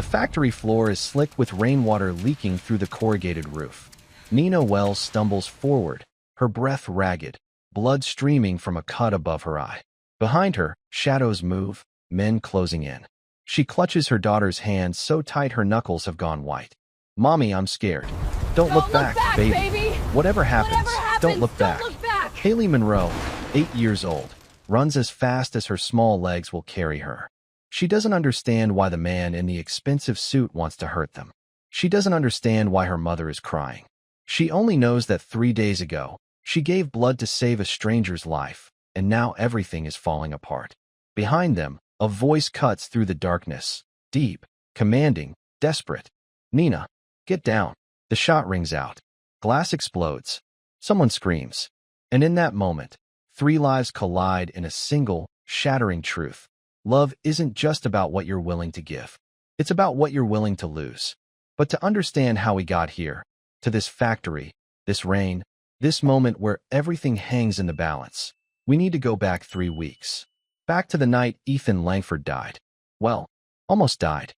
The factory floor is slick with rainwater leaking through the corrugated roof. Nina Wells stumbles forward, her breath ragged, blood streaming from a cut above her eye. Behind her, shadows move, men closing in. She clutches her daughter's hand so tight her knuckles have gone white. "Mommy, I'm scared." Don't look back, baby. Whatever happens, don't look back. Haley Monroe, 8 years old, runs as fast as her small legs will carry her. She doesn't understand why the man in the expensive suit wants to hurt them. She doesn't understand why her mother is crying. She only knows that 3 days ago, she gave blood to save a stranger's life, and now everything is falling apart. Behind them, a voice cuts through the darkness, deep, commanding, desperate. "Nina, get down." The shot rings out. Glass explodes. Someone screams. And in that moment, 3 lives collide in a single, shattering truth. Love isn't just about what you're willing to give. It's about what you're willing to lose. But to understand how we got here, to this factory, this rain, this moment where everything hangs in the balance, we need to go back 3 weeks. Back to the night Ethan Langford died. Well, almost died.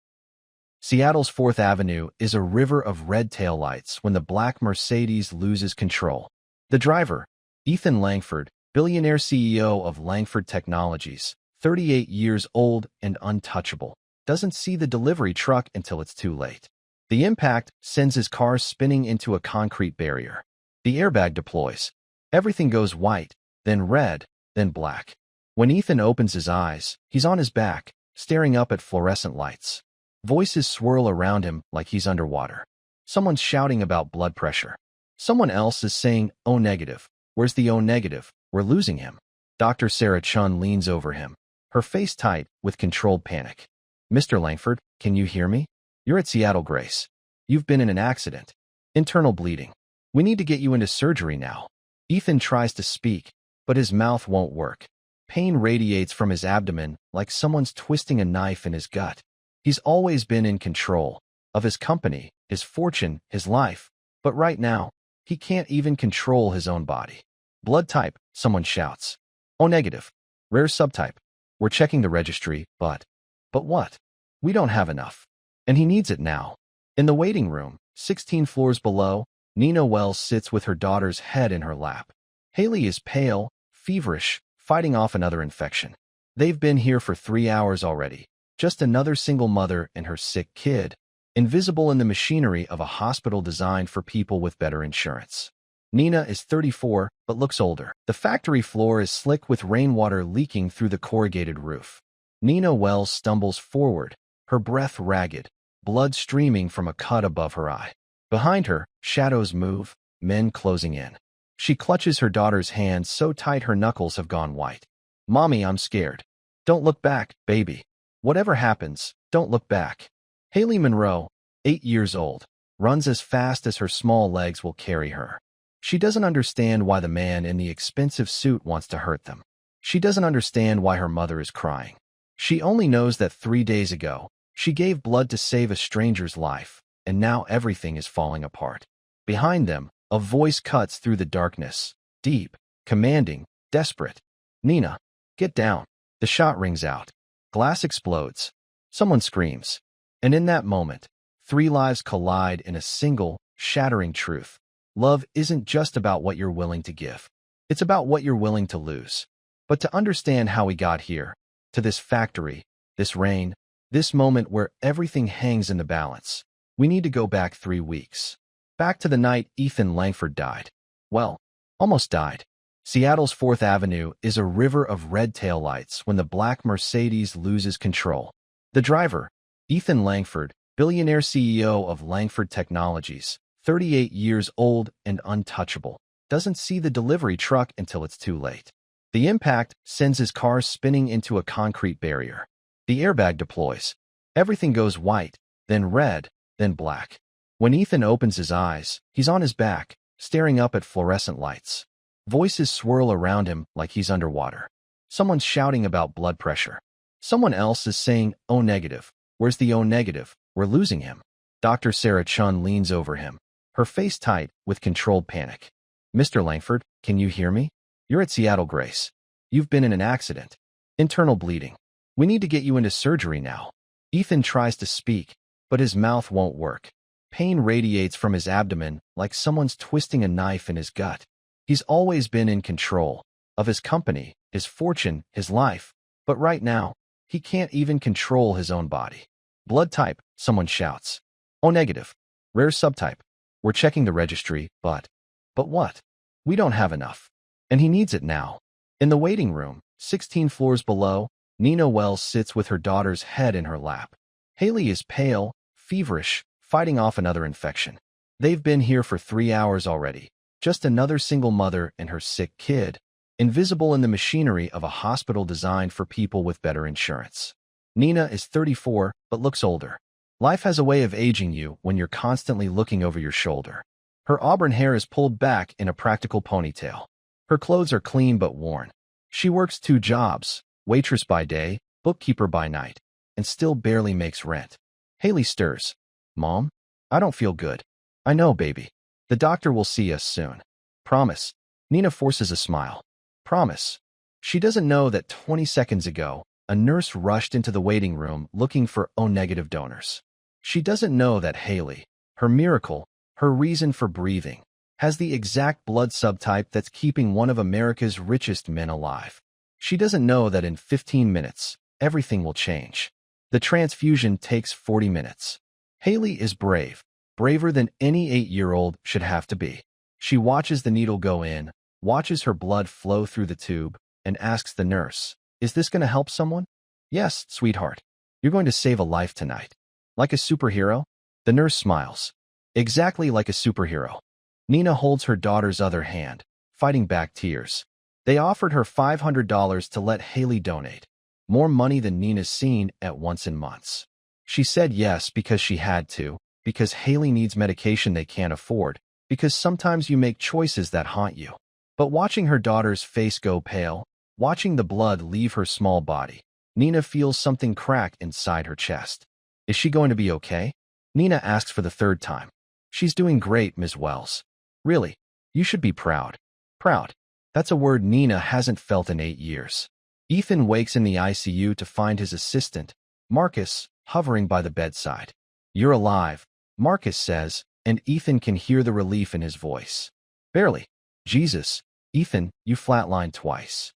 Seattle's 4th Avenue is a river of red taillights when the black Mercedes loses control. The driver, Ethan Langford, billionaire CEO of Langford Technologies, 38 years old and untouchable, doesn't see the delivery truck until it's too late. The impact sends his car spinning into a concrete barrier. The airbag deploys. Everything goes white, then red, then black. When Ethan opens his eyes, he's on his back, staring up at fluorescent lights. Voices swirl around him like he's underwater. Someone's shouting about blood pressure. Someone else is saying, "O negative. Where's the O negative? We're losing him." Dr. Sarah Chun leans over him, her face tight with controlled panic. "Mr. Langford, can you hear me? You're at Seattle Grace. You've been in an accident. Internal bleeding. We need to get you into surgery now." Ethan tries to speak, but his mouth won't work. Pain radiates from his abdomen like someone's twisting a knife in his gut. He's always been in control of his company, his fortune, his life, but right now, he can't even control his own body. "Blood type," someone shouts. "O negative. Rare subtype. We're checking the registry, but what? We don't have enough. And he needs it now." In the waiting room, 16 floors below, Nina Wells sits with her daughter's head in her lap. Haley is pale, feverish, fighting off another infection. They've been here for 3 hours already. Just another single mother and her sick kid, invisible in the machinery of a hospital designed for people with better insurance. Nina is 34, but looks older. The factory floor is slick with rainwater leaking through the corrugated roof. Nina Wells stumbles forward, her breath ragged, blood streaming from a cut above her eye. Behind her, shadows move, men closing in. She clutches her daughter's hand so tight her knuckles have gone white. "Mommy, I'm scared." "Don't look back, baby. Whatever happens, don't look back." Haley Monroe, 8 years old, runs as fast as her small legs will carry her. She doesn't understand why the man in the expensive suit wants to hurt them. She doesn't understand why her mother is crying. She only knows that 3 days ago, she gave blood to save a stranger's life, and now everything is falling apart. Behind them, a voice cuts through the darkness, deep, commanding, desperate. "Nina, get down." The shot rings out. Glass explodes. Someone screams. And in that moment, 3 lives collide in a single, shattering truth. Love isn't just about what you're willing to give. It's about what you're willing to lose. But to understand how we got here, to this factory, this rain, this moment where everything hangs in the balance, we need to go back 3 weeks. Back to the night Ethan Langford died. Well, almost died. Seattle's 4th Avenue is a river of red taillights when the black Mercedes loses control. The driver, Ethan Langford, billionaire CEO of Langford Technologies, 38 years old and untouchable, doesn't see the delivery truck until it's too late. The impact sends his car spinning into a concrete barrier. The airbag deploys. Everything goes white, then red, then black. When Ethan opens his eyes, he's on his back, staring up at fluorescent lights. Voices swirl around him like he's underwater. Someone's shouting about blood pressure. Someone else is saying, "O negative. Where's the O negative? We're losing him." Dr. Sarah Chun leans over him, her face tight with controlled panic. "Mr. Langford, can you hear me? You're at Seattle Grace. You've been in an accident. Internal bleeding. We need to get you into surgery now." Ethan tries to speak, but his mouth won't work. Pain radiates from his abdomen like someone's twisting a knife in his gut. He's always been in control of his company, his fortune, his life, but right now, he can't even control his own body. Blood type, someone shouts. O negative. Rare subtype. We're checking the registry, but what? We don't have enough. And he needs it now. In the waiting room, 16 floors below, Nina Wells sits with her daughter's head in her lap. Haley is pale, feverish, fighting off another infection. They've been here for 3 hours already. Just another single mother and her sick kid, invisible in the machinery of a hospital designed for people with better insurance. Nina is 34, but looks older. Life has a way of aging you when you're constantly looking over your shoulder. Her auburn hair is pulled back in a practical ponytail. Her clothes are clean but worn. She works 2 jobs, waitress by day, bookkeeper by night, and still barely makes rent. Haley stirs. Mom? I don't feel good. I know, baby. The doctor will see us soon. Promise. Nina forces a smile. Promise. She doesn't know that 20 seconds ago, a nurse rushed into the waiting room looking for O-negative donors. She doesn't know that Haley, her miracle, her reason for breathing, has the exact blood subtype that's keeping one of America's richest men alive. She doesn't know that in 15 minutes, everything will change. The transfusion takes 40 minutes. Haley is brave, braver than any 8-year-old should have to be. She watches the needle go in, watches her blood flow through the tube, and asks the nurse, "Is this going to help someone?" "Yes, sweetheart. You're going to save a life tonight." "Like a superhero?" The nurse smiles. "Exactly like a superhero." Nina holds her daughter's other hand, fighting back tears. They offered her $500 to let Haley donate, more money than Nina's seen at once in months. She said yes because she had to, because Haley needs medication they can't afford, because sometimes you make choices that haunt you. But watching her daughter's face go pale, watching the blood leave her small body, Nina feels something crack inside her chest. Is she going to be okay? Nina asks for the 3rd time. She's doing great, Ms. Wells. Really, you should be proud. Proud. That's a word Nina hasn't felt in 8 years. Ethan wakes in the ICU to find his assistant, Marcus, hovering by the bedside. "You're alive," Marcus says, and Ethan can hear the relief in his voice. "Barely. Jesus, Ethan, you flatlined twice."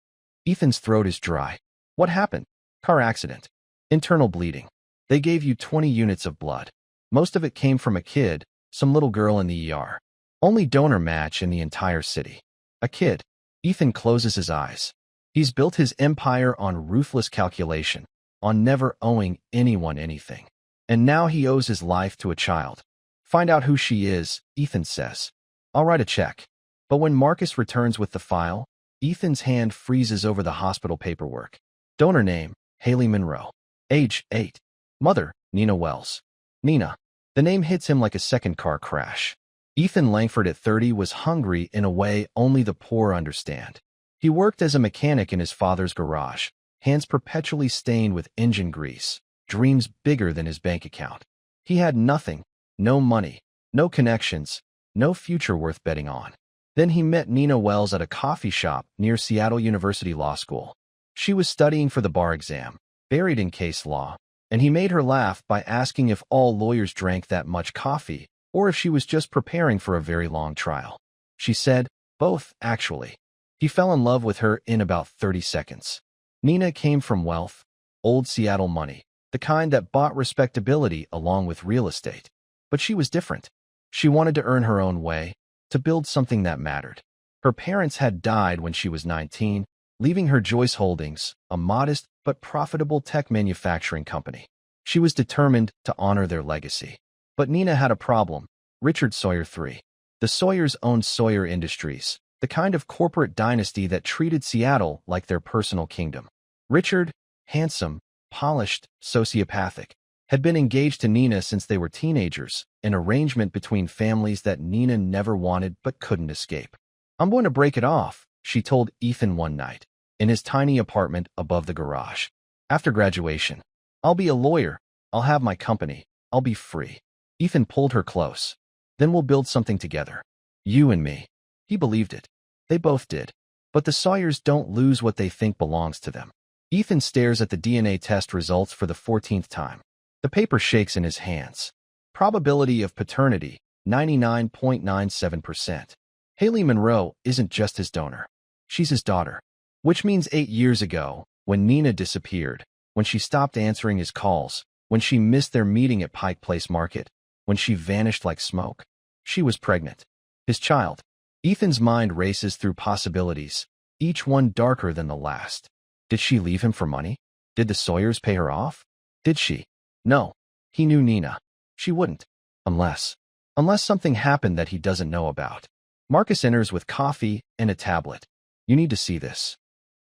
Ethan's throat is dry. "What happened?" "Car accident. Internal bleeding. They gave you 20 units of blood. Most of it came from a kid, some little girl in the ER. Only donor match in the entire city. A kid." Ethan closes his eyes. He's built his empire on ruthless calculation, on never owing anyone anything. And now he owes his life to a child. "Find out who she is," Ethan says. "I'll write a check." But when Marcus returns with the file, Ethan's hand freezes over the hospital paperwork. Donor name, Haley Monroe. Age, 8. Mother, Nina Wells. Nina. The name hits him like a second car crash. Ethan Langford at 30 was hungry in a way only the poor understand. He worked as a mechanic in his father's garage, hands perpetually stained with engine grease, dreams bigger than his bank account. He had nothing, no money, no connections, no future worth betting on. Then he met Nina Wells at a coffee shop near Seattle University Law School. She was studying for the bar exam, buried in case law, and he made her laugh by asking if all lawyers drank that much coffee, or if she was just preparing for a very long trial. She said, "Both, actually." He fell in love with her in about 30 seconds. Nina came from wealth, old Seattle money, the kind that bought respectability along with real estate. But she was different. She wanted to earn her own way, to build something that mattered. Her parents had died when she was 19, leaving her Joyce Holdings, a modest but profitable tech manufacturing company. She was determined to honor their legacy. But Nina had a problem. Richard Sawyer III. The Sawyers owned Sawyer Industries, the kind of corporate dynasty that treated Seattle like their personal kingdom. Richard, handsome, polished, sociopathic, had been engaged to Nina since they were teenagers, an arrangement between families that Nina never wanted but couldn't escape. "I'm going to break it off," she told Ethan one night, in his tiny apartment above the garage. "After graduation, I'll be a lawyer, I'll have my company, I'll be free." Ethan pulled her close. "Then we'll build something together. You and me." He believed it. They both did. But the Sawyers don't lose what they think belongs to them. Ethan stares at the DNA test results for the 14th time. The paper shakes in his hands. Probability of paternity, 99.97%. Haley Monroe isn't just his donor. She's his daughter. Which means 8 years ago, when Nina disappeared, when she stopped answering his calls, when she missed their meeting at Pike Place Market, when she vanished like smoke, she was pregnant. His child. Ethan's mind races through possibilities, each one darker than the last. Did she leave him for money? Did the Sawyers pay her off? Did she? No. He knew Nina. She wouldn't. Unless something happened that he doesn't know about. Marcus enters with coffee and a tablet. You need to see this.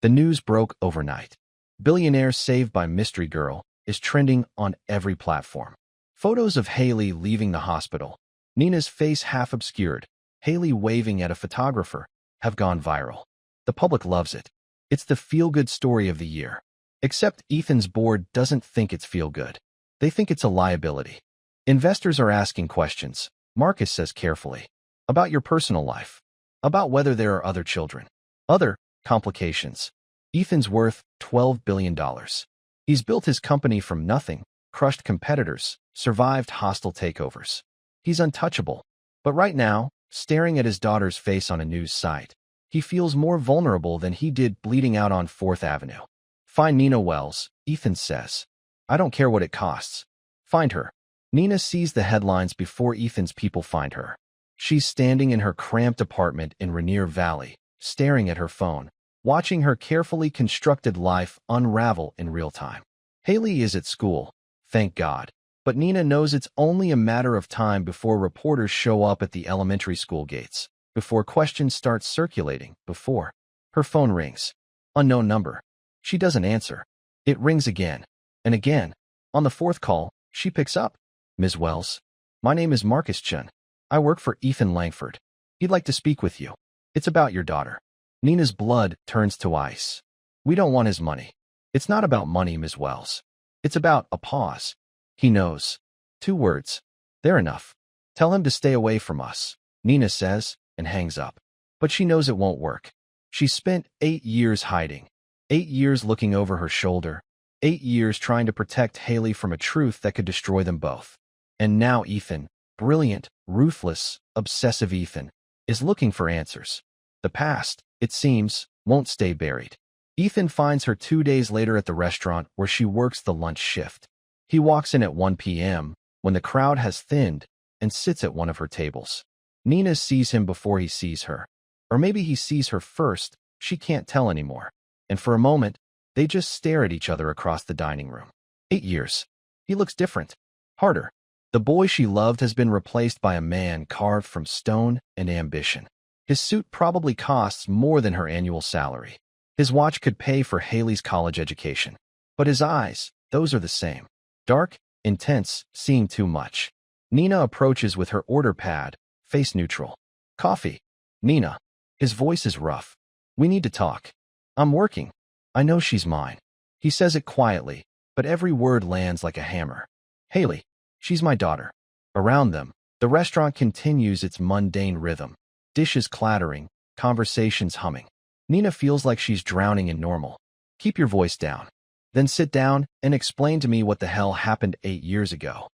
The news broke overnight. Billionaire saved by mystery girl is trending on every platform. Photos of Haley leaving the hospital, Nina's face half obscured, Haley waving at a photographer, have gone viral. The public loves it. It's the feel-good story of the year. Except Ethan's board doesn't think it's feel-good. They think it's a liability. Investors are asking questions, Marcus says carefully, about your personal life, about whether there are other children, other complications. Ethan's worth $12 billion. He's built his company from nothing, crushed competitors, survived hostile takeovers. He's untouchable. But right now, staring at his daughter's face on a news site, he feels more vulnerable than he did bleeding out on 4th Avenue. Find Nina Wells, Ethan says. I don't care what it costs. Find her. Nina sees the headlines before Ethan's people find her. She's standing in her cramped apartment in Rainier Valley, staring at her phone, watching her carefully constructed life unravel in real time. Haley is at school, thank God, but Nina knows it's only a matter of time before reporters show up at the elementary school gates, before questions start circulating, before her phone rings. Unknown number. She doesn't answer. It rings again and again. On the 4th call, she picks up. Ms. Wells, my name is Marcus Chun. I work for Ethan Langford. He'd like to speak with you. It's about your daughter. Nina's blood turns to ice. We don't want his money. It's not about money, Ms. Wells. It's about a pause. He knows. 2 words. They're enough. Tell him to stay away from us, Nina says, and hangs up. But she knows it won't work. She spent 8 years hiding. 8 years looking over her shoulder. 8 years trying to protect Haley from a truth that could destroy them both. And now Ethan, brilliant, ruthless, obsessive Ethan, is looking for answers. The past, it seems, won't stay buried. Ethan finds her 2 days later at the restaurant where she works the lunch shift. He walks in at 1 p.m., when the crowd has thinned, and sits at one of her tables. Nina sees him before he sees her. Or maybe he sees her first, she can't tell anymore. And for a moment, they just stare at each other across the dining room. 8 years. He looks different. Harder. The boy she loved has been replaced by a man carved from stone and ambition. His suit probably costs more than her annual salary. His watch could pay for Haley's college education. But his eyes, those are the same. Dark, intense, seeing too much. Nina approaches with her order pad, face neutral. Coffee. Nina. His voice is rough. We need to talk. I'm working. I know she's mine. He says it quietly, but every word lands like a hammer. Haley. She's my daughter. Around them, the restaurant continues its mundane rhythm. Dishes clattering, conversations humming. Nina feels like she's drowning in normal. Keep your voice down. Then sit down and explain to me what the hell happened 8 years ago.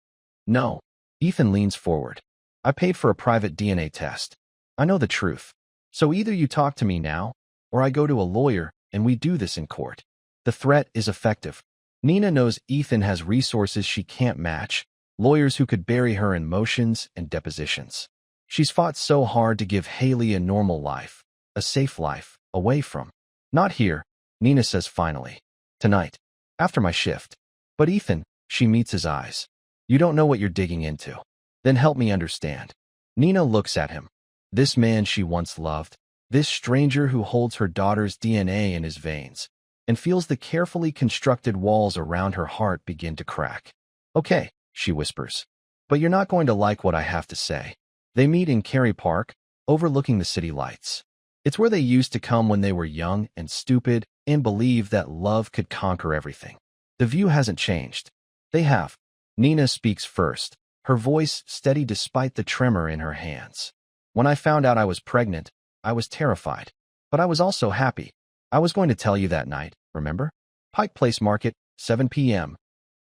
No. Ethan leans forward. I paid for a private DNA test. I know the truth. So either you talk to me now, or I go to a lawyer and we do this in court. The threat is effective. Nina knows Ethan has resources she can't match, lawyers who could bury her in motions and depositions. She's fought so hard to give Haley a normal life, a safe life, away from. Not here, Nina says finally. Tonight. After my shift. But Ethan, she meets his eyes. You don't know what you're digging into. Then help me understand. Nina looks at him. This man she once loved, this stranger who holds her daughter's DNA in his veins, and feels the carefully constructed walls around her heart begin to crack. Okay, she whispers. But you're not going to like what I have to say. They meet in Cary Park, overlooking the city lights. It's where they used to come when they were young and stupid and believed that love could conquer everything. The view hasn't changed. They have. Nina speaks first, her voice steady despite the tremor in her hands. When I found out I was pregnant, I was terrified. But I was also happy. I was going to tell you that night, remember? Pike Place Market, 7 p.m.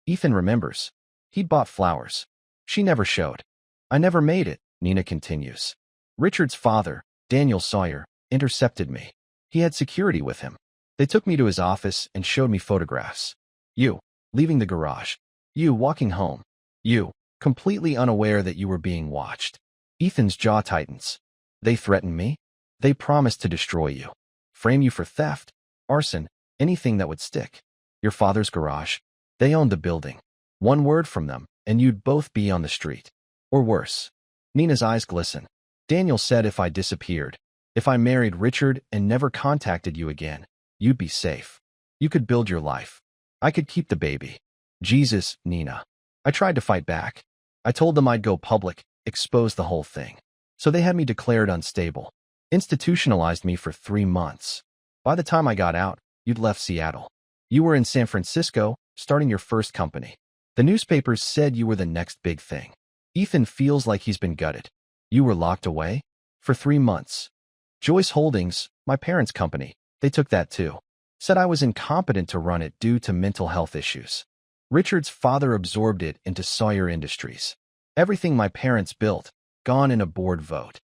Ethan remembers. He'd bought flowers. She never showed. I never made it, Nina continues. Richard's father, Daniel Sawyer, intercepted me. He had security with him. They took me to his office and showed me photographs. You, leaving the garage. You, walking home. You, completely unaware that you were being watched. Ethan's jaw tightens. They threatened me? They promised to destroy you. Frame you for theft, arson, anything that would stick. Your father's garage. They owned the building. One word from them, and you'd both be on the street. Or worse. Nina's eyes glisten. Daniel said if I disappeared, if I married Richard and never contacted you again, you'd be safe. You could build your life. I could keep the baby. Jesus, Nina. I tried to fight back. I told them I'd go public, expose the whole thing. So they had me declared unstable. Institutionalized me for 3 months. By the time I got out, you'd left Seattle. You were in San Francisco, starting your first company. The newspapers said you were the next big thing. Ethan feels like he's been gutted. You were locked away? For 3 months. Joyce Holdings, my parents' company, they took that too. Said I was incompetent to run it due to mental health issues. Richard's father absorbed it into Sawyer Industries. Everything my parents built, gone in a board vote.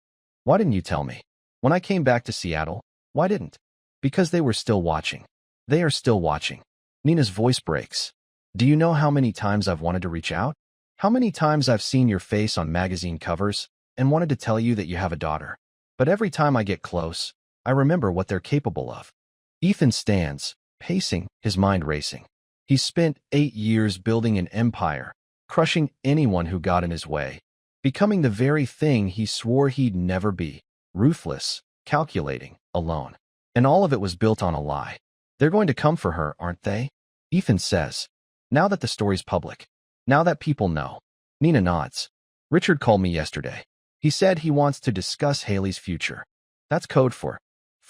Why didn't you tell me? When I came back to Seattle, why didn't? Because they were still watching. They are still watching. Nina's voice breaks. Do you know how many times I've wanted to reach out? How many times I've seen your face on magazine covers and wanted to tell you that you have a daughter? But every time I get close, I remember what they're capable of. Ethan stands, pacing, his mind racing. He's spent 8 years building an empire, crushing anyone who got in his way, becoming the very thing he swore he'd never be, ruthless, calculating, alone. And all of it was built on a lie. They're going to come for her, aren't they? Ethan says. Now that the story's public. Now that people know. Nina nods. Richard called me yesterday. He said he wants to discuss Haley's future. That's code for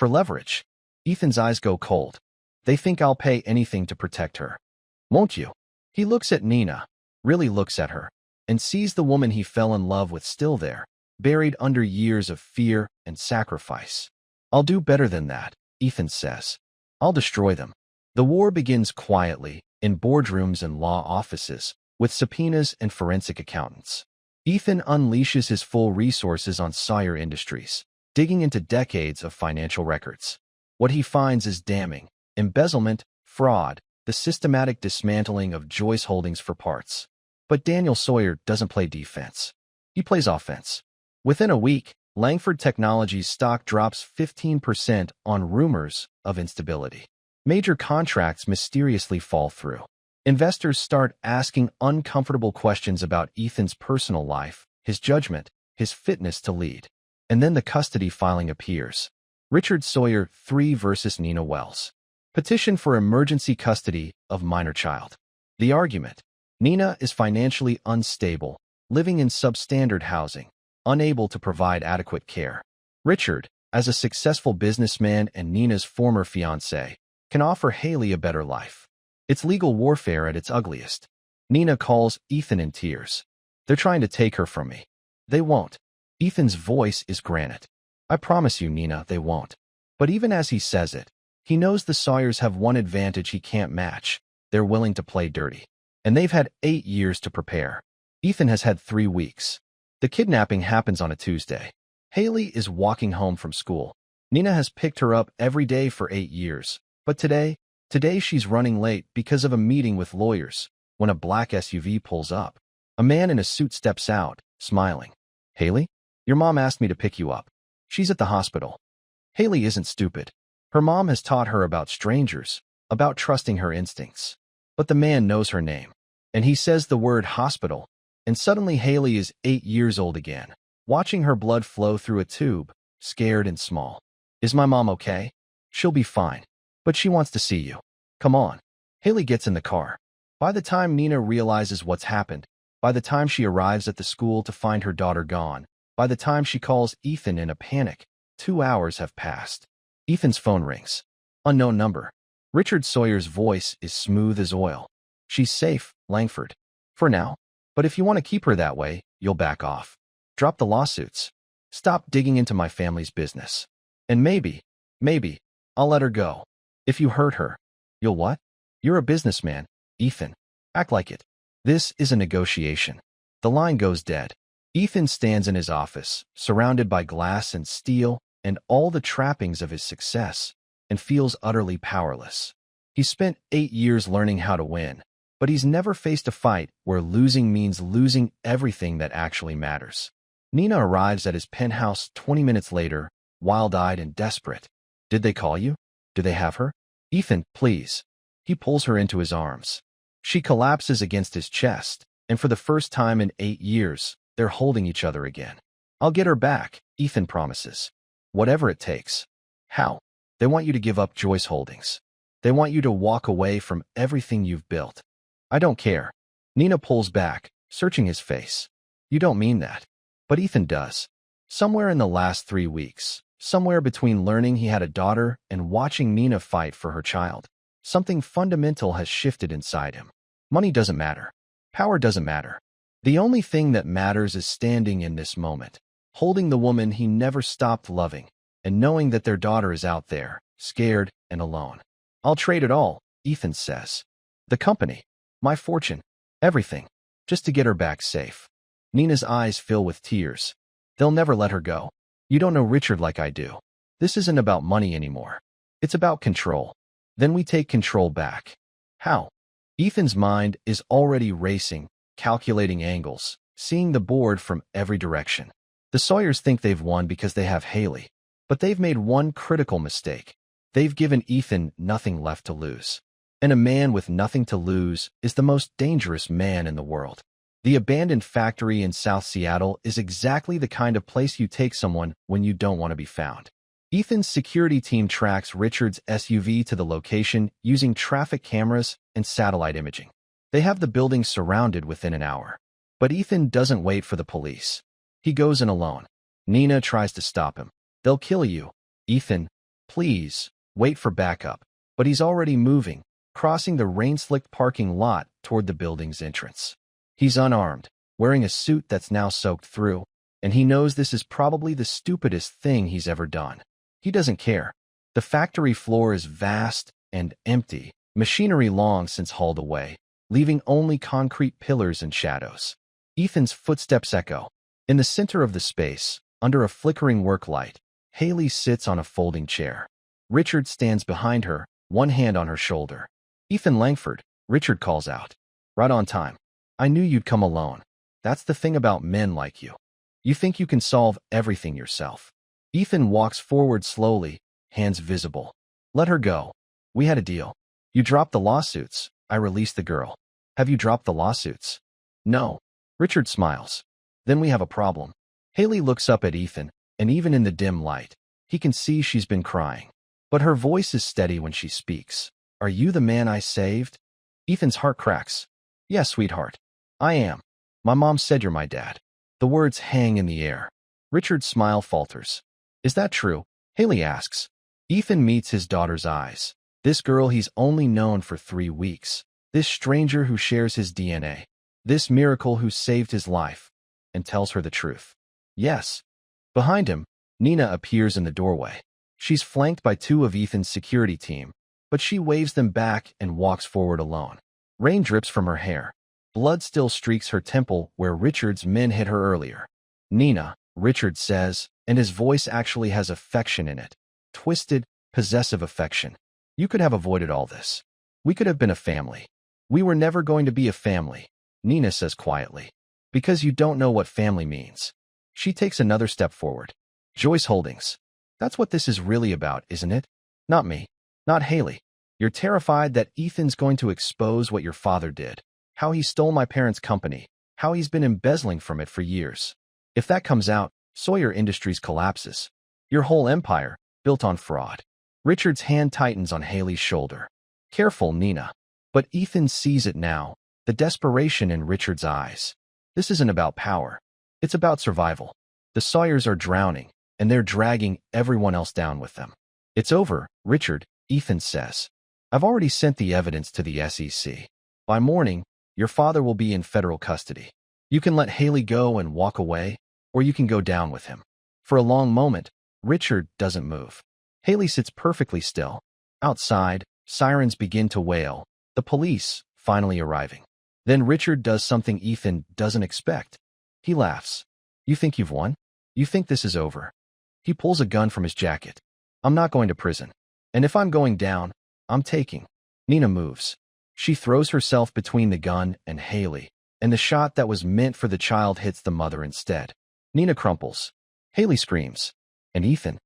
leverage. Ethan's eyes go cold. They think I'll pay anything to protect her. Won't you? He looks at Nina, really looks at her, and sees the woman he fell in love with still there, buried under years of fear and sacrifice. I'll do better than that, Ethan says. I'll destroy them. The war begins quietly, in boardrooms and law offices, with subpoenas and forensic accountants. Ethan unleashes his full resources on Sawyer Industries, digging into decades of financial records. What he finds is damning: embezzlement, fraud, the systematic dismantling of Joyce Holdings for parts. But Daniel Sawyer doesn't play defense. He plays offense. Within a week, Langford Technologies' stock drops 15% on rumors of instability. Major contracts mysteriously fall through. Investors start asking uncomfortable questions about Ethan's personal life, his judgment, his fitness to lead. And then the custody filing appears. Richard Sawyer III versus Nina Wells. Petition for emergency custody of minor child. The argument: Nina is financially unstable, living in substandard housing, unable to provide adequate care. Richard, as a successful businessman and Nina's former fiancé, can offer Haley a better life. It's legal warfare at its ugliest. Nina calls Ethan in tears. They're trying to take her from me. They won't. Ethan's voice is granite. I promise you, Nina, they won't. But even as he says it, he knows the Sawyers have one advantage he can't match. They're willing to play dirty. And they've had 8 years to prepare. Ethan has had 3 weeks. The kidnapping happens on a Tuesday. Haley is walking home from school. Nina has picked her up every day for 8 years. But today she's running late because of a meeting with lawyers when a black SUV pulls up. A man in a suit steps out, smiling. Haley, your mom asked me to pick you up. She's at the hospital. Haley isn't stupid. Her mom has taught her about strangers, about trusting her instincts. But the man knows her name. And he says the word hospital. And suddenly Haley is 8 years old again, watching her blood flow through a tube, scared and small. Is my mom okay? She'll be fine. But she wants to see you. Come on. Haley gets in the car. By the time Nina realizes what's happened, by the time she arrives at the school to find her daughter gone, by the time she calls Ethan in a panic, 2 hours have passed. Ethan's phone rings. Unknown number. Richard Sawyer's voice is smooth as oil. She's safe, Langford. For now. But if you want to keep her that way, you'll back off. Drop the lawsuits. Stop digging into my family's business. And maybe, I'll let her go. If you hurt her, you'll what? You're a businessman, Ethan. Act like it. This is a negotiation. The line goes dead. Ethan stands in his office, surrounded by glass and steel and all the trappings of his success, and feels utterly powerless. He spent 8 years learning how to win, but he's never faced a fight where losing means losing everything that actually matters. Nina arrives at his penthouse 20 minutes later, wild-eyed and desperate. Did they call you? Do they have her? Ethan, please. He pulls her into his arms. She collapses against his chest, and for the first time in 8 years, they're holding each other again. I'll get her back, Ethan promises. Whatever it takes. How? They want you to give up Joyce Holdings. They want you to walk away from everything you've built. I don't care. Nina pulls back, searching his face. You don't mean that. But Ethan does. Somewhere in the last 3 weeks, somewhere between learning he had a daughter and watching Nina fight for her child, something fundamental has shifted inside him. Money doesn't matter. Power doesn't matter. The only thing that matters is standing in this moment, holding the woman he never stopped loving, and knowing that their daughter is out there, scared and alone. I'll trade it all, Ethan says. The company, my fortune, everything, just to get her back safe. Nina's eyes fill with tears. They'll never let her go. You don't know Richard like I do. This isn't about money anymore. It's about control. Then we take control back. How? Ethan's mind is already racing, calculating angles, seeing the board from every direction. The Sawyers think they've won because they have Haley, but they've made one critical mistake. They've given Ethan nothing left to lose. And a man with nothing to lose is the most dangerous man in the world. The abandoned factory in South Seattle is exactly the kind of place you take someone when you don't want to be found. Ethan's security team tracks Richard's SUV to the location using traffic cameras and satellite imaging. They have the building surrounded within an hour. But Ethan doesn't wait for the police. He goes in alone. Nina tries to stop him. They'll kill you. Ethan, please, wait for backup. But he's already moving, crossing the rain-slicked parking lot toward the building's entrance. He's unarmed, wearing a suit that's now soaked through, and he knows this is probably the stupidest thing he's ever done. He doesn't care. The factory floor is vast and empty, machinery long since hauled away, leaving only concrete pillars and shadows. Ethan's footsteps echo. In the center of the space, under a flickering work light, Haley sits on a folding chair. Richard stands behind her, one hand on her shoulder. Ethan Langford, Richard calls out. Right on time. I knew you'd come alone. That's the thing about men like you. You think you can solve everything yourself. Ethan walks forward slowly, hands visible. Let her go. We had a deal. You dropped the lawsuits. I released the girl. Have you dropped the lawsuits? No. Richard smiles. Then we have a problem. Haley looks up at Ethan, and even in the dim light, he can see she's been crying. But her voice is steady when she speaks. Are you the man I saved? Ethan's heart cracks. Yes, sweetheart. I am. My mom said you're my dad. The words hang in the air. Richard's smile falters. Is that true? Haley asks. Ethan meets his daughter's eyes. This girl he's only known for 3 weeks. This stranger who shares his DNA. This miracle who saved his life. And tells her the truth. Yes. Behind him, Nina appears in the doorway. She's flanked by 2 of Ethan's security team, but she waves them back and walks forward alone. Rain drips from her hair. Blood still streaks her temple where Richard's men hit her earlier. Nina, Richard says, and his voice actually has affection in it. Twisted, possessive affection. You could have avoided all this. We could have been a family. We were never going to be a family, Nina says quietly. Because you don't know what family means. She takes another step forward. Joyce Holdings. That's what this is really about, isn't it? Not me. Not Haley. You're terrified that Ethan's going to expose what your father did. How he stole my parents' company. How he's been embezzling from it for years. If that comes out, Sawyer Industries collapses. Your whole empire, built on fraud. Richard's hand tightens on Haley's shoulder. Careful, Nina. But Ethan sees it now, the desperation in Richard's eyes. This isn't about power. It's about survival. The Sawyers are drowning, and they're dragging everyone else down with them. It's over, Richard, Ethan says. I've already sent the evidence to the SEC. By morning, your father will be in federal custody. You can let Haley go and walk away, or you can go down with him. For a long moment, Richard doesn't move. Haley sits perfectly still. Outside, sirens begin to wail, the police finally arriving. Then Richard does something Ethan doesn't expect. He laughs. You think you've won? You think this is over? He pulls a gun from his jacket. I'm not going to prison. And if I'm going down, I'm taking. Nina moves. She throws herself between the gun and Haley, and the shot that was meant for the child hits the mother instead. Nina crumples. Haley screams. And Ethan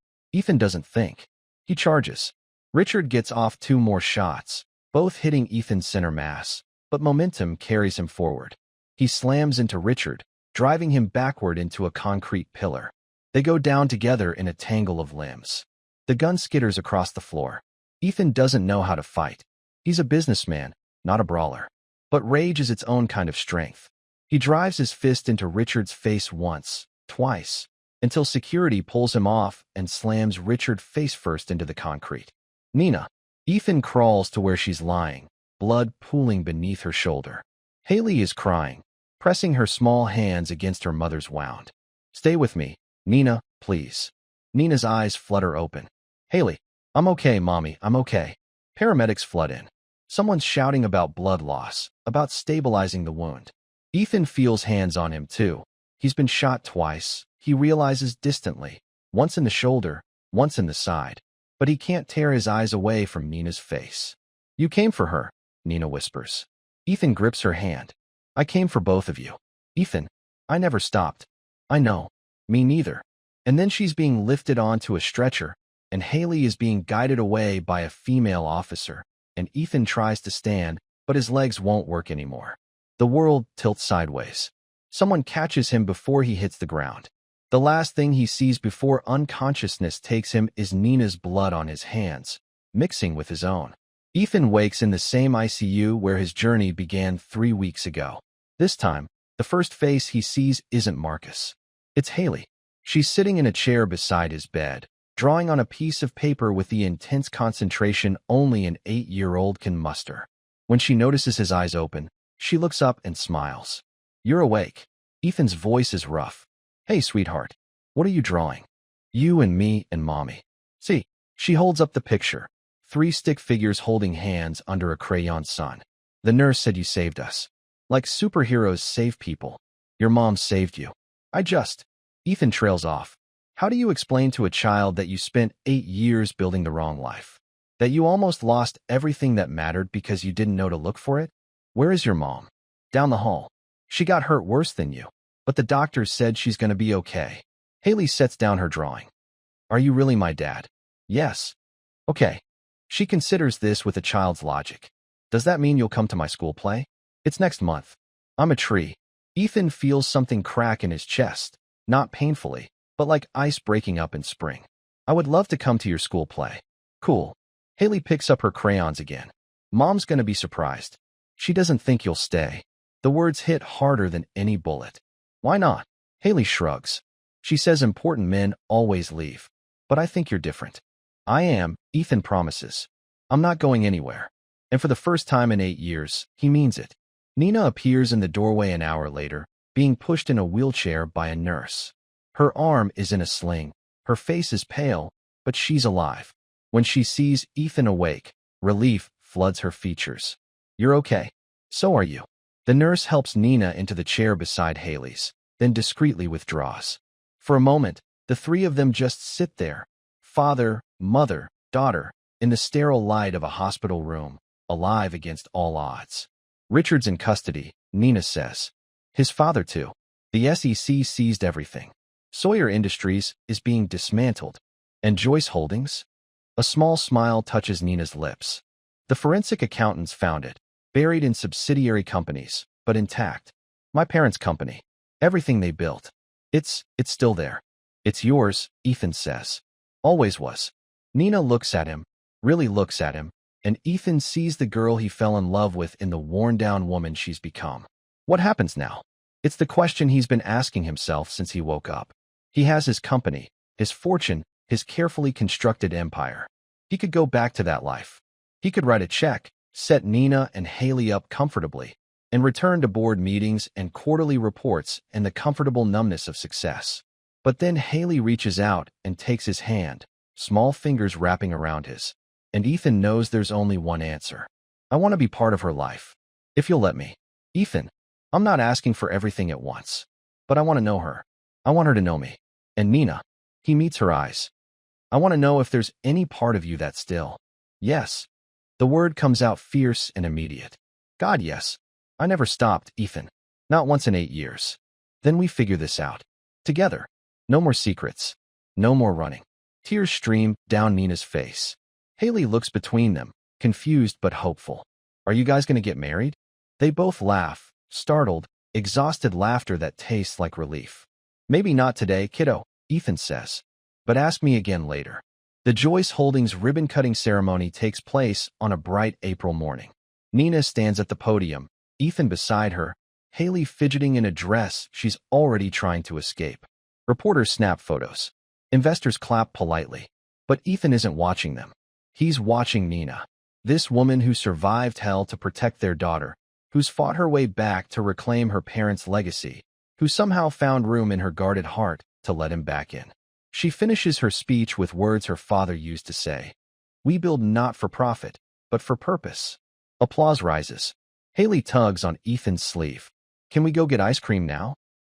doesn't think. He charges. Richard gets off 2 more shots, both hitting Ethan's center mass, but momentum carries him forward. He slams into Richard, driving him backward into a concrete pillar. They go down together in a tangle of limbs. The gun skitters across the floor. Ethan doesn't know how to fight. He's a businessman, not a brawler. But rage is its own kind of strength. He drives his fist into Richard's face once, twice, until security pulls him off and slams Richard face first into the concrete. Nina. Ethan crawls to where she's lying, blood pooling beneath her shoulder. Haley is crying, pressing her small hands against her mother's wound. Stay with me, Nina, please. Nina's eyes flutter open. Haley. I'm okay, Mommy, I'm okay. Paramedics flood in. Someone's shouting about blood loss, about stabilizing the wound. Ethan feels hands on him too. He's been shot twice, he realizes distantly, once in the shoulder, once in the side. But he can't tear his eyes away from Nina's face. You came for her, Nina whispers. Ethan grips her hand. I came for both of you. Ethan, I never stopped. I know. Me neither. And then she's being lifted onto a stretcher, and Haley is being guided away by a female officer, and Ethan tries to stand, but his legs won't work anymore. The world tilts sideways. Someone catches him before he hits the ground. The last thing he sees before unconsciousness takes him is Nina's blood on his hands, mixing with his own. Ethan wakes in the same ICU where his journey began 3 weeks ago. This time, the first face he sees isn't Marcus. It's Haley. She's sitting in a chair beside his bed, drawing on a piece of paper with the intense concentration only an 8-year-old can muster. When she notices his eyes open, she looks up and smiles. You're awake. Ethan's voice is rough. Hey, sweetheart. What are you drawing? You and me and Mommy. See, she holds up the picture. 3 stick figures holding hands under a crayon sun. The nurse said you saved us. Like superheroes save people. Your mom saved you. Ethan trails off. How do you explain to a child that you spent 8 years building the wrong life? That you almost lost everything that mattered because you didn't know to look for it? Where is your mom? Down the hall. She got hurt worse than you, but the doctors said she's going to be okay. Haley sets down her drawing. Are you really my dad? Yes. Okay. She considers this with a child's logic. Does that mean you'll come to my school play? It's next month. I'm a tree. Ethan feels something crack in his chest, not painfully, but like ice breaking up in spring. I would love to come to your school play. Cool. Haley picks up her crayons again. Mom's gonna be surprised. She doesn't think you'll stay. The words hit harder than any bullet. Why not? Haley shrugs. She says important men always leave. But I think you're different. I am, Ethan promises. I'm not going anywhere. And for the first time in 8 years, he means it. Nina appears in the doorway an hour later, being pushed in a wheelchair by a nurse. Her arm is in a sling. Her face is pale, but she's alive. When she sees Ethan awake, relief floods her features. You're okay. So are you. The nurse helps Nina into the chair beside Haley's, then discreetly withdraws. For a moment, the 3 of them just sit there, father, mother, daughter, in the sterile light of a hospital room, alive against all odds. Richard's in custody, Nina says. His father too. The SEC seized everything. Sawyer Industries is being dismantled. And Joyce Holdings? A small smile touches Nina's lips. The forensic accountants found it, buried in subsidiary companies, but intact. My parents' company. Everything they built. It's still there. It's yours, Ethan says. Always was. Nina looks at him, really looks at him, and Ethan sees the girl he fell in love with in the worn-down woman she's become. What happens now? It's the question he's been asking himself since he woke up. He has his company, his fortune, his carefully constructed empire. He could go back to that life. He could write a check, set Nina and Haley up comfortably, and return to board meetings and quarterly reports and the comfortable numbness of success. But then Haley reaches out and takes his hand, small fingers wrapping around his. And Ethan knows there's only one answer. I want to be part of her life. If you'll let me. Ethan, I'm not asking for everything at once, but I want to know her. I want her to know me. And Nina, he meets her eyes. I want to know if there's any part of you that's still. Yes. The word comes out fierce and immediate. God, yes. I never stopped, Ethan. Not once in 8 years. Then we figure this out. Together. No more secrets. No more running. Tears stream down Nina's face. Haley looks between them, confused but hopeful. Are you guys going to get married? They both laugh, startled, exhausted laughter that tastes like relief. Maybe not today, kiddo, Ethan says. But ask me again later. The Joyce Holdings ribbon-cutting ceremony takes place on a bright April morning. Nina stands at the podium, Ethan beside her, Haley fidgeting in a dress she's already trying to escape. Reporters snap photos. Investors clap politely. But Ethan isn't watching them. He's watching Nina. This woman who survived hell to protect their daughter, who's fought her way back to reclaim her parents' legacy, who somehow found room in her guarded heart to let him back in. She finishes her speech with words her father used to say. We build not for profit, but for purpose. Applause rises. Haley tugs on Ethan's sleeve. Can we go get ice cream now?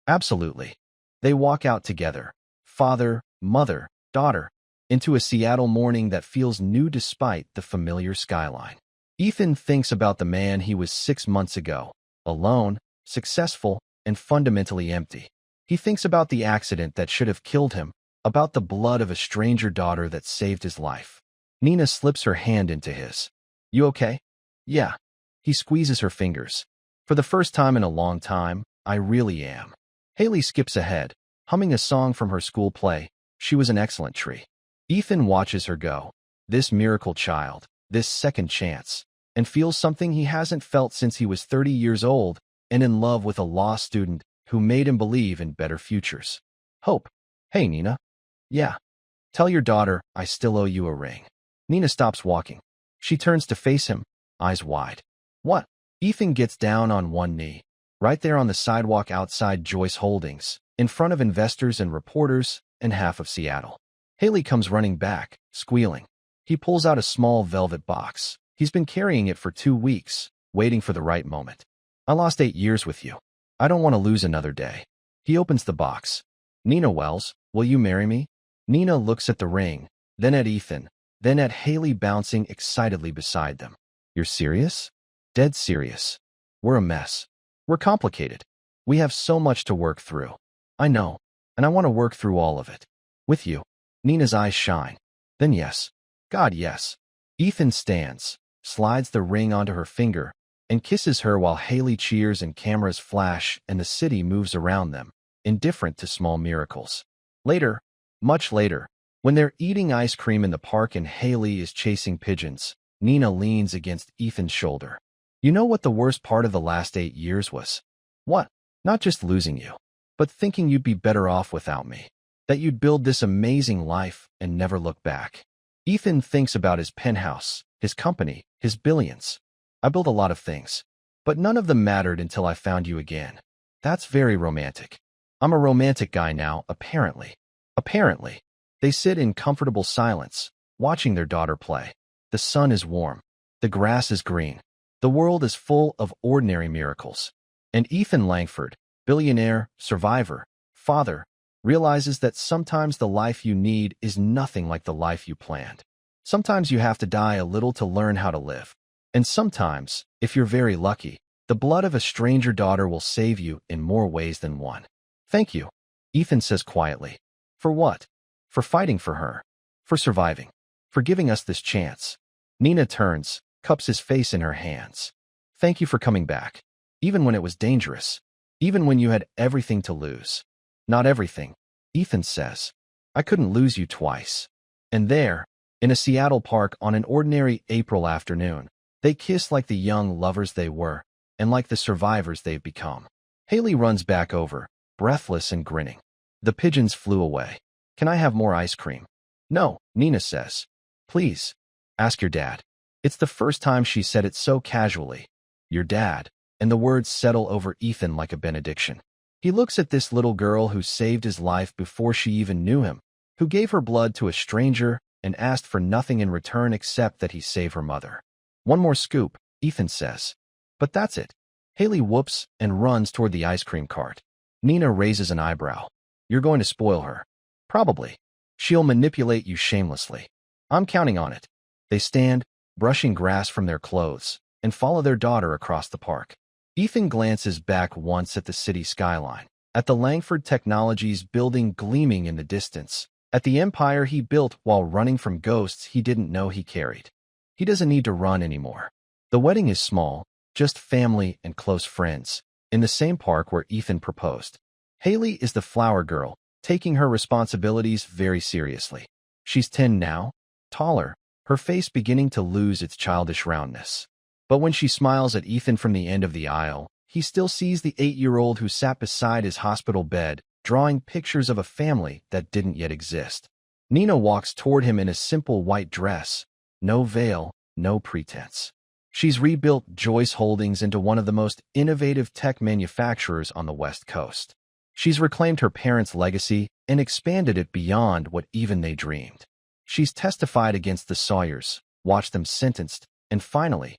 Absolutely. They walk out together, father, mother, daughter, into a Seattle morning that feels new despite the familiar skyline. Ethan thinks about the man he was 6 months ago, alone, successful, and fundamentally empty. He thinks about the accident that should have killed him, about the blood of a stranger daughter that saved his life. Nina slips her hand into his. You okay? Yeah. He squeezes her fingers. For the first time in a long time, I really am. Haley skips ahead, humming a song from her school play. She was an excellent tree. Ethan watches her go, this miracle child, this second chance, and feels something he hasn't felt since he was 30 years old and in love with a law student who made him believe in better futures. Hope. Hey, Nina. Yeah. Tell your daughter I still owe you a ring. Nina stops walking. She turns to face him, eyes wide. What? Ethan gets down on one knee, right there on the sidewalk outside Joyce Holdings, in front of investors and reporters and half of Seattle. Haley comes running back, squealing. He pulls out a small velvet box. He's been carrying it for 2 weeks, waiting for the right moment. I lost 8 years with you. I don't want to lose another day. He opens the box. Nina Wells, will you marry me? Nina looks at the ring, then at Ethan, then at Haley bouncing excitedly beside them. You're serious? Dead serious. We're a mess. We're complicated. We have so much to work through. I know, and I want to work through all of it. With you. Nina's eyes shine. Then yes. God, yes. Ethan stands, slides the ring onto her finger, and kisses her while Haley cheers and cameras flash and the city moves around them, indifferent to small miracles. Later, much later, when they're eating ice cream in the park and Haley is chasing pigeons, Nina leans against Ethan's shoulder. You know what the worst part of the last 8 years was? What? Not just losing you, but thinking you'd be better off without me. That you'd build this amazing life and never look back. Ethan thinks about his penthouse, his company, his billions. I built a lot of things, but none of them mattered until I found you again. That's very romantic. I'm a romantic guy now, apparently. Apparently. They sit in comfortable silence, watching their daughter play. The sun is warm. The grass is green. The world is full of ordinary miracles. And Ethan Langford, billionaire, survivor, father, realizes that sometimes the life you need is nothing like the life you planned. Sometimes you have to die a little to learn how to live. And sometimes, if you're very lucky, the blood of a stranger daughter will save you in more ways than one. Thank you, Ethan says quietly. For what? For fighting for her. For surviving. For giving us this chance. Nina turns, cups his face in her hands. Thank you for coming back. Even when it was dangerous. Even when you had everything to lose. Not everything, Ethan says. I couldn't lose you twice. And there, in a Seattle park on an ordinary April afternoon, they kiss like the young lovers they were, and like the survivors they've become. Haley runs back over, breathless and grinning. The pigeons flew away. Can I have more ice cream? No, Nina says. Please. Ask your dad. It's the first time she said it so casually. Your dad. And the words settle over Ethan like a benediction. He looks at this little girl who saved his life before she even knew him, who gave her blood to a stranger and asked for nothing in return except that he save her mother. One more scoop, Ethan says. But that's it. Haley whoops and runs toward the ice cream cart. Nina raises an eyebrow. You're going to spoil her. Probably. She'll manipulate you shamelessly. I'm counting on it. They stand, brushing grass from their clothes, and follow their daughter across the park. Ethan glances back once at the city skyline, at the Langford Technologies building gleaming in the distance, at the empire he built while running from ghosts he didn't know he carried. He doesn't need to run anymore. The wedding is small, just family and close friends, in the same park where Ethan proposed. Haley is the flower girl, taking her responsibilities very seriously. She's 10 now, taller, her face beginning to lose its childish roundness. But when she smiles at Ethan from the end of the aisle, he still sees the 8-year-old who sat beside his hospital bed, drawing pictures of a family that didn't yet exist. Nina walks toward him in a simple white dress, no veil, no pretense. She's rebuilt Joyce Holdings into one of the most innovative tech manufacturers on the West Coast. She's reclaimed her parents' legacy and expanded it beyond what even they dreamed. She's testified against the Sawyers, watched them sentenced, and finally,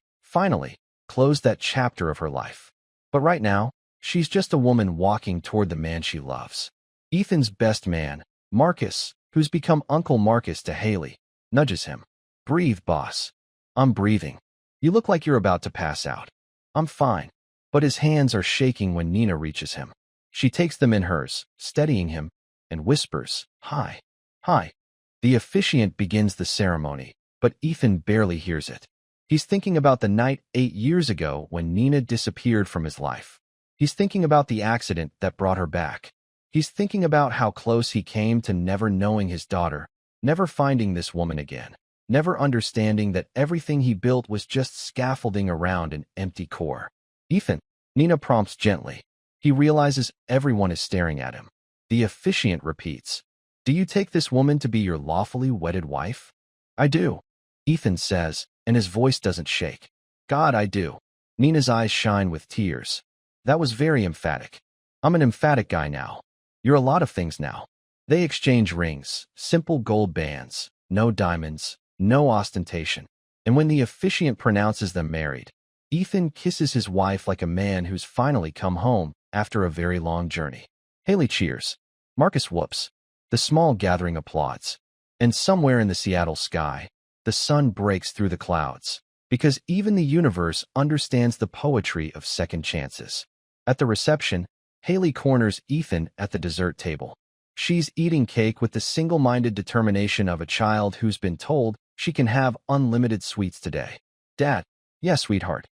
closed that chapter of her life. But right now, she's just a woman walking toward the man she loves. Ethan's best man, Marcus, who's become Uncle Marcus to Haley, nudges him. Breathe, boss. I'm breathing. You look like you're about to pass out. I'm fine. But his hands are shaking when Nina reaches him. She takes them in hers, steadying him, and whispers, "Hi. Hi." The officiant begins the ceremony, but Ethan barely hears it. He's thinking about the night 8 years ago when Nina disappeared from his life. He's thinking about the accident that brought her back. He's thinking about how close he came to never knowing his daughter, never finding this woman again, never understanding that everything he built was just scaffolding around an empty core. Ethan, Nina prompts gently. He realizes everyone is staring at him. The officiant repeats, "Do you take this woman to be your lawfully wedded wife?" "I do," Ethan says, and his voice doesn't shake. "God, I do." Nina's eyes shine with tears. That was very emphatic. I'm an emphatic guy now. You're a lot of things now. They exchange rings, simple gold bands, no diamonds, no ostentation. And when the officiant pronounces them married, Ethan kisses his wife like a man who's finally come home after a very long journey. Haley cheers. Marcus whoops. The small gathering applauds. And somewhere in the Seattle sky, the sun breaks through the clouds, because even the universe understands the poetry of second chances. At the reception, Haley corners Ethan at the dessert table. She's eating cake with the single-minded determination of a child who's been told she can have unlimited sweets today. "Dad." "Yeah, sweetheart.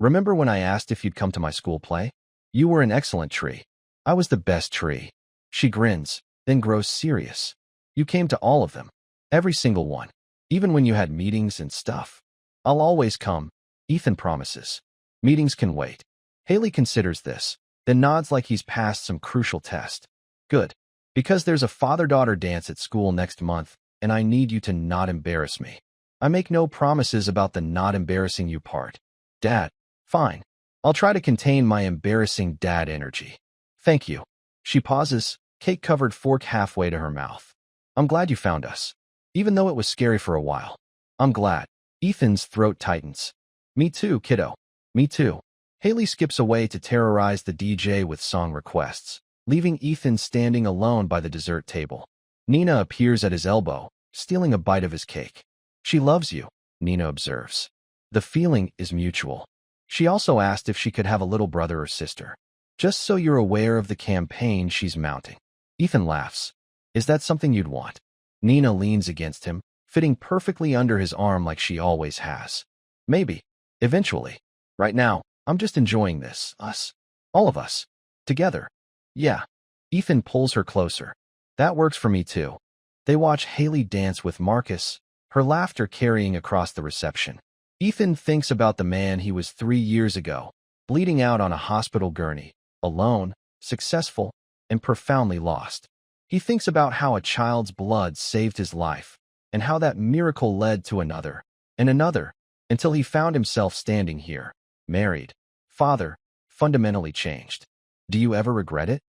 Remember when I asked if you'd come to my school play? You were an excellent tree. I was the best tree." She grins, then grows serious. "You came to all of them. Every single one. Even when you had meetings and stuff." "I'll always come," Ethan promises. "Meetings can wait." Haley considers this, then nods like he's passed some crucial test. "Good. Because there's a father-daughter dance at school next month, and I need you to not embarrass me. I make no promises about the not embarrassing you part." "Dad." "Fine. I'll try to contain my embarrassing dad energy." "Thank you." She pauses, cake-covered fork halfway to her mouth. "I'm glad you found us. Even though it was scary for a while. I'm glad." Ethan's throat tightens. "Me too, kiddo. Me too." Haley skips away to terrorize the DJ with song requests, leaving Ethan standing alone by the dessert table. Nina appears at his elbow, stealing a bite of his cake. "She loves you," Nina observes. "The feeling is mutual." She also asked if she could have a little brother or sister. "Just so you're aware of the campaign she's mounting." Ethan laughs. "Is that something you'd want?" Nina leans against him, fitting perfectly under his arm like she always has. "Maybe. Eventually. Right now, I'm just enjoying this. Us. All of us. Together." "Yeah." Ethan pulls her closer. "That works for me too." They watch Haley dance with Marcus, her laughter carrying across the reception. Ethan thinks about the man he was 3 years ago, bleeding out on a hospital gurney, alone, successful, and profoundly lost. He thinks about how a child's blood saved his life, and how that miracle led to another, and another, until he found himself standing here, married, father, fundamentally changed. "Do you ever regret it?"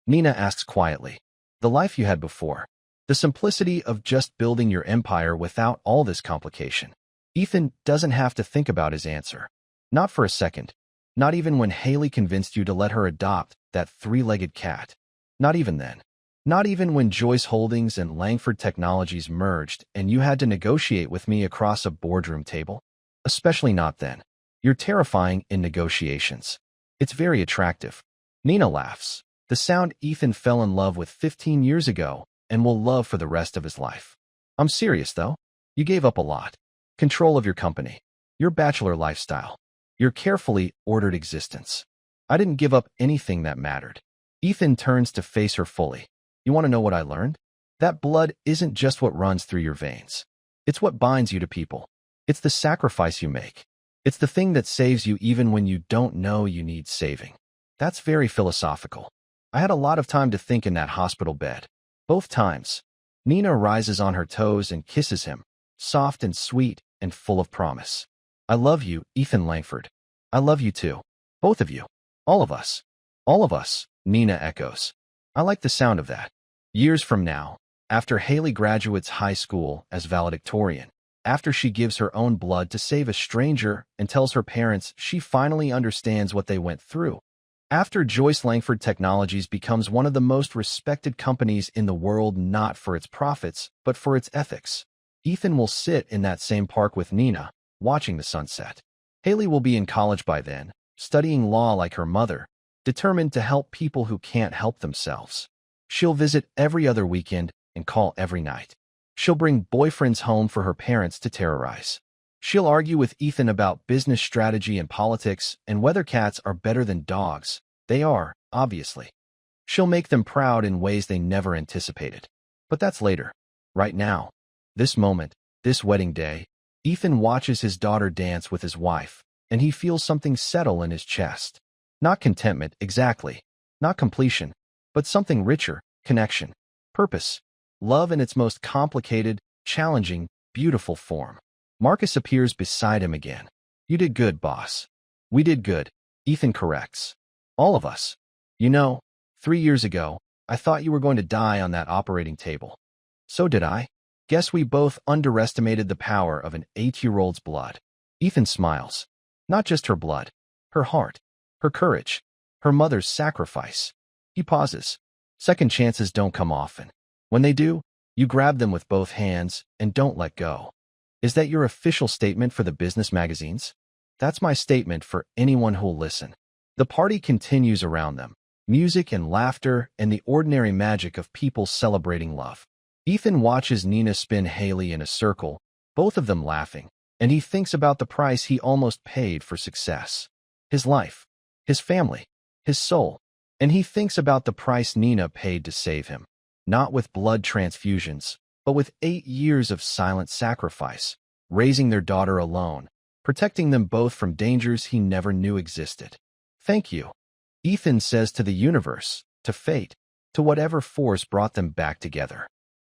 Nina asks quietly. "The life you had before. The simplicity of just building your empire without all this complication." Ethan doesn't have to think about his answer. Not for a second. Not even when Haley convinced you to let her adopt that three-legged cat. Not even then. Not even when Joyce Holdings and Langford Technologies merged and you had to negotiate with me across a boardroom table. Especially not then. You're terrifying in negotiations. It's very attractive. Nina laughs. The sound Ethan fell in love with 15 years ago and will love for the rest of his life. I'm serious, though. You gave up a lot. Control of your company. Your bachelor lifestyle. Your carefully ordered existence. I didn't give up anything that mattered. Ethan turns to face her fully. You want to know what I learned? That blood isn't just what runs through your veins. It's what binds you to people. It's the sacrifice you make. It's the thing that saves you even when you don't know you need saving. That's very philosophical. I had a lot of time to think in that hospital bed. Both times. Nina rises on her toes and kisses him, soft and sweet and full of promise. I love you, Ethan Langford. I love you too. Both of you. All of us. All of us, Nina echoes. I like the sound of that. Years from now, after Haley graduates high school as valedictorian, after she gives her own blood to save a stranger and tells her parents she finally understands what they went through, after Joyce Langford Technologies becomes one of the most respected companies in the world not for its profits, but for its ethics, Ethan will sit in that same park with Nina, watching the sunset. Haley will be in college by then, studying law like her mother, determined to help people who can't help themselves. She'll visit every other weekend and call every night. She'll bring boyfriends home for her parents to terrorize. She'll argue with Ethan about business strategy and politics and whether cats are better than dogs. They are, obviously. She'll make them proud in ways they never anticipated. But that's later. Right now, this moment, this wedding day, Ethan watches his daughter dance with his wife, and he feels something settle in his chest. Not contentment, exactly. Not completion, but something richer, connection, purpose, love in its most complicated, challenging, beautiful form. Marcus appears beside him again. You did good, boss. We did good, Ethan corrects. All of us. You know, 3 years ago, I thought you were going to die on that operating table. So did I. Guess we both underestimated the power of an 8-year-old's blood. Ethan smiles. Not just her blood, her heart, her courage, her mother's sacrifice. He pauses. Second chances don't come often. When they do, you grab them with both hands and don't let go. Is that your official statement for the business magazines? That's my statement for anyone who'll listen. The party continues around them. Music and laughter and the ordinary magic of people celebrating love. Ethan watches Nina spin Haley in a circle, both of them laughing, and he thinks about the price he almost paid for success. His life, his family, his soul. And he thinks about the price Nina paid to save him. Not with blood transfusions, but with 8 years of silent sacrifice, raising their daughter alone, protecting them both from dangers he never knew existed. Thank you, Ethan says to the universe, to fate, to whatever force brought them back together.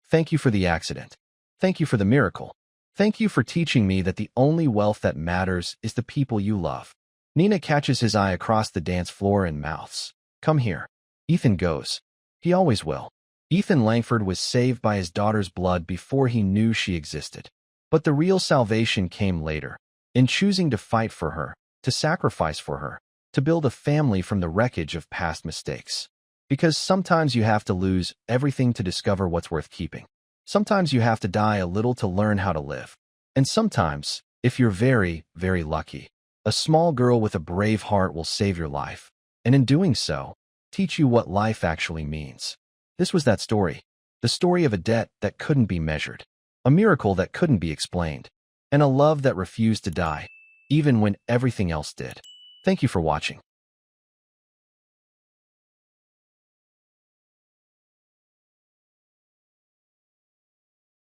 Thank you for the accident. Thank you for the miracle. Thank you for teaching me that the only wealth that matters is the people you love. Nina catches his eye across the dance floor and mouths. Come here. Ethan goes. He always will. Ethan Langford was saved by his daughter's blood before he knew she existed. But the real salvation came later, in choosing to fight for her, to sacrifice for her, to build a family from the wreckage of past mistakes. Because sometimes you have to lose everything to discover what's worth keeping. Sometimes you have to die a little to learn how to live. And sometimes, if you're very, very lucky, a small girl with a brave heart will save your life, and in doing so, teach you what life actually means. This was that story. The story of a debt that couldn't be measured, a miracle that couldn't be explained, and a love that refused to die, even when everything else did. Thank you for watching.